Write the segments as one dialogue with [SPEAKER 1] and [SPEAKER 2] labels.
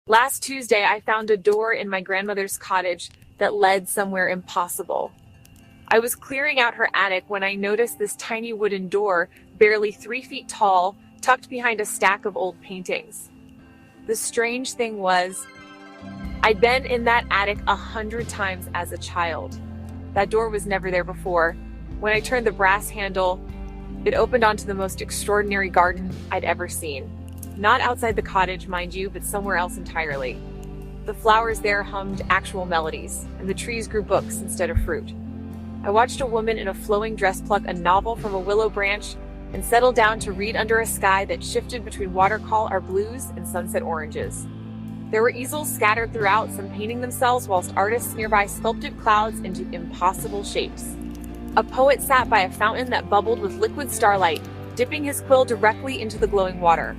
[SPEAKER 1] Last Tuesday, I found a door in my grandmother's cottage that led somewhere impossible. I was clearing out her attic when I noticed this tiny wooden door, barely 3 feet tall, tucked behind a stack of old paintings. The strange thing was, I'd been in that attic 100 times as a child. That door was never there before. When I turned the brass handle, it opened onto the most extraordinary garden I'd ever seen. Not outside the cottage, mind you, but somewhere else entirely. The flowers there hummed actual melodies, and the trees grew books instead of fruit. I watched a woman in a flowing dress pluck a novel from a willow branch and settle down to read under a sky that shifted between watercolor blues and sunset oranges. There were easels scattered throughout, some painting themselves, whilst artists nearby sculpted clouds into impossible shapes. A poet sat by a fountain that bubbled with liquid starlight, dipping his quill directly into the glowing water.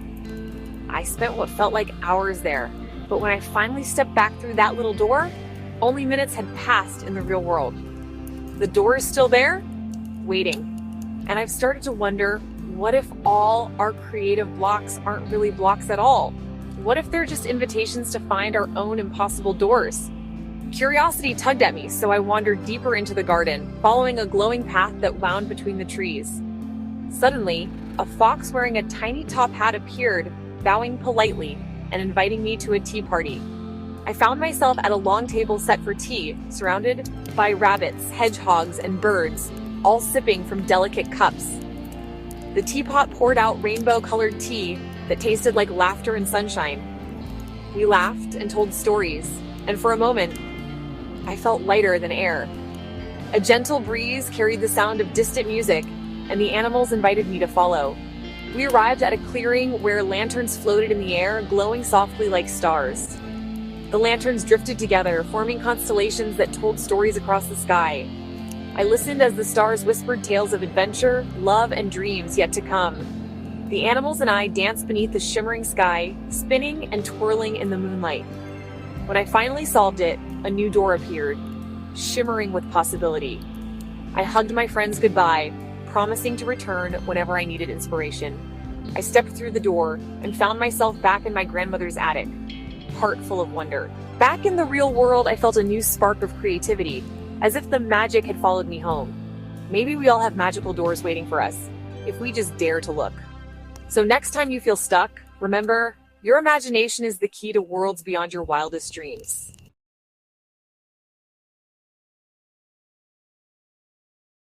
[SPEAKER 1] I spent what felt like hours there, but when I finally stepped back through that little door, only minutes had passed in the real world. The door is still there, waiting. And I've started to wonder, what if all our creative blocks aren't really blocks at all? What if they're just invitations to find our own impossible doors? Curiosity tugged at me, so I wandered deeper into the garden, following a glowing path that wound between the trees. Suddenly, a fox wearing a tiny top hat appeared, bowing politely and inviting me to a tea party. I found myself at a long table set for tea, surrounded by rabbits, hedgehogs, and birds, all sipping from delicate cups. The teapot poured out rainbow-colored tea that tasted like laughter and sunshine. We laughed and told stories, and for a moment, I felt lighter than air. A gentle breeze carried the sound of distant music, and the animals invited me to follow. We arrived at a clearing where lanterns floated in the air, glowing softly like stars. The lanterns drifted together, forming constellations that told stories across the sky. I listened as the stars whispered tales of adventure, love, and dreams yet to come. The animals and I danced beneath the shimmering sky, spinning and twirling in the moonlight. When I finally solved it, a new door appeared, shimmering with possibility. I hugged my friends goodbye, promising to return whenever I needed inspiration. I stepped through the door and found myself back in my grandmother's attic, heart full of wonder. Back in the real world, I felt a new spark of creativity, as if the magic had followed me home. Maybe we all have magical doors waiting for us, if we just dare to look. So next time you feel stuck, remember, your imagination is the key to worlds beyond your wildest dreams.